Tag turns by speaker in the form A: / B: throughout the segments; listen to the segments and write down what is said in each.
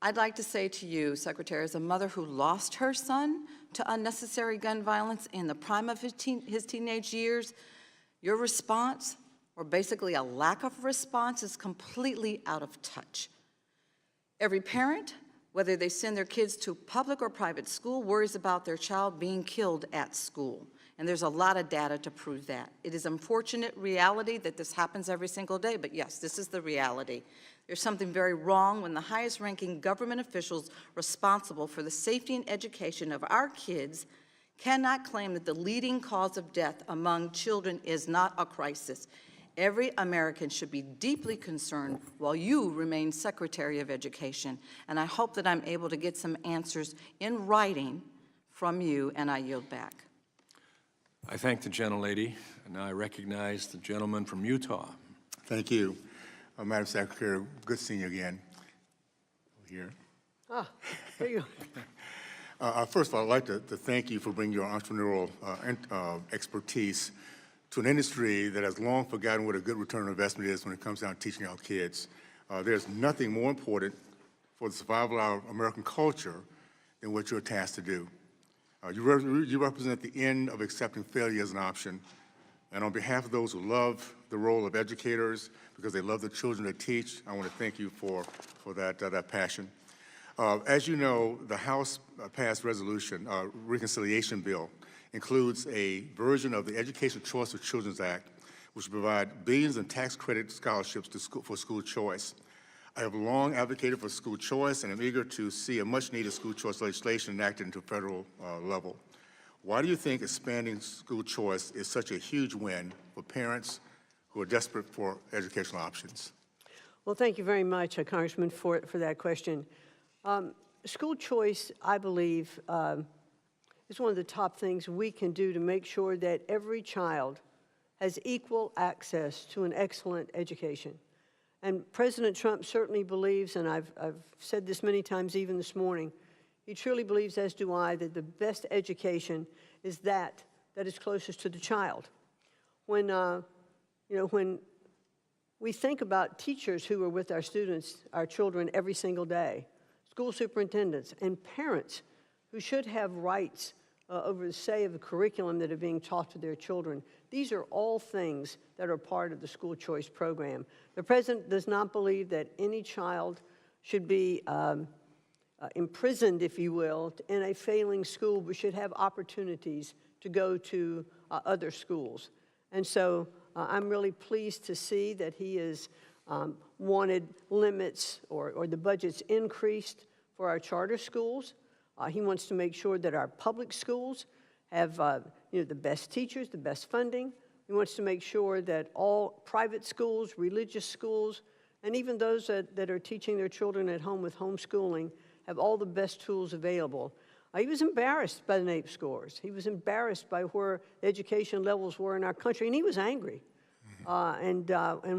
A: I'd like to say to you, Secretary, as a mother who lost her son to unnecessary gun violence in the prime of his teenage years, your response, or basically a lack of response, is completely out of touch. Every parent, whether they send their kids to public or private school, worries about their child being killed at school. And there's a lot of data to prove that. It is an unfortunate reality that this happens every single day, but yes, this is the reality. There's something very wrong when the highest ranking government officials responsible for the safety and education of our kids cannot claim that the leading cause of death among children is not a crisis. Every American should be deeply concerned while you remain Secretary of Education. And I hope that I'm able to get some answers in writing from you, and I yield back.
B: I thank the gentlelady, and now I recognize the gentleman from Utah.
C: Thank you. Madam Secretary, good seeing you again. Here.
D: Ah, there you go.
C: First of all, I'd like to thank you for bringing your entrepreneurial expertise to an industry that has long forgotten what a good return on investment is when it comes down to teaching our kids. There's nothing more important for the survival of our American culture than what you're tasked to do. You represent the end of accepting failure as an option. And on behalf of those who love the role of educators because they love the children they teach, I want to thank you for that passion. As you know, the House passed resolution, reconciliation bill, includes a version of the Education Choice for Children's Act, which will provide billions in tax credit scholarships for school choice. I have long advocated for school choice, and I'm eager to see a much-needed school choice legislation enacted into federal level. Why do you think expanding school choice is such a huge win for parents who are desperate for educational options?
D: Well, thank you very much, Congressman, for that question. School choice, I believe, is one of the top things we can do to make sure that every child has equal access to an excellent education. And President Trump certainly believes, and I've said this many times even this morning, he truly believes, as do I, that the best education is that is closest to the child. When, when we think about teachers who are with our students, our children, every single day, school superintendents and parents who should have rights over the say of the curriculum that are being taught to their children, these are all things that are part of the school choice program. The President does not believe that any child should be imprisoned, if you will, in a failing school, but should have opportunities to go to other schools. And so I'm really pleased to see that he has wanted limits or the budgets increased for our charter schools. He wants to make sure that our public schools have the best teachers, the best funding. He wants to make sure that all private schools, religious schools, and even those that are teaching their children at home with homeschooling have all the best tools available. He was embarrassed by the NAEP scores. He was embarrassed by where education levels were in our country, and he was angry. And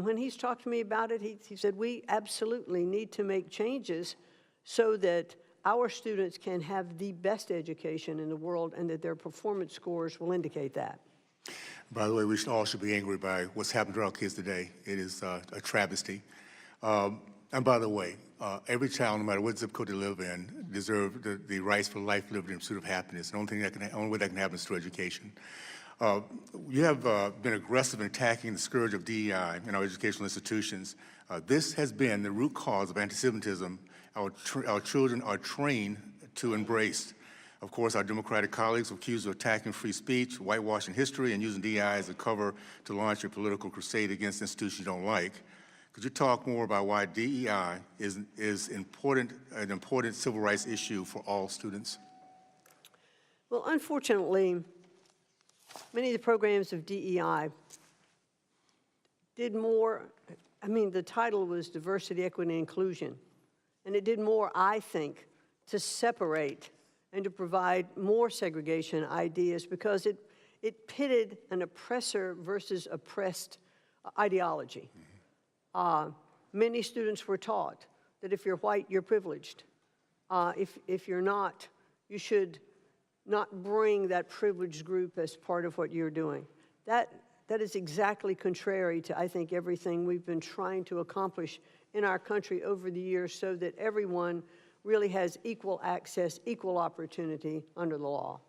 D: when he's talked to me about it, he said, we absolutely need to make changes so that our students can have the best education in the world and that their performance scores will indicate that.
C: By the way, we all should be angry by what's happened to our kids today. It is a travesty. And by the way, every child, no matter what zip code they live in, deserves the rights for life, liberty, and pursuit of happiness. The only way that can happen is through education. You have been aggressive in attacking the scourge of DEI in our educational institutions. This has been the root cause of anti-Semitism our children are trained to embrace. Of course, our Democratic colleagues are accused of attacking free speech, whitewashing history, and using DEI as a cover to launch a political crusade against institutions you don't like. Could you talk more about why DEI is an important civil rights issue for all students?
D: Well, unfortunately, many of the programs of DEI did more, the title was Diversity, Equity, and Inclusion, and it did more, I think, to separate and to provide more segregation ideas because it pitted an oppressor versus oppressed ideology. Many students were taught that if you're white, you're privileged. If you're not, you should not bring that privileged group as part of what you're doing. That is exactly contrary to, I think, everything we've been trying to accomplish in our country over the years so that everyone really has equal access, equal opportunity under the law.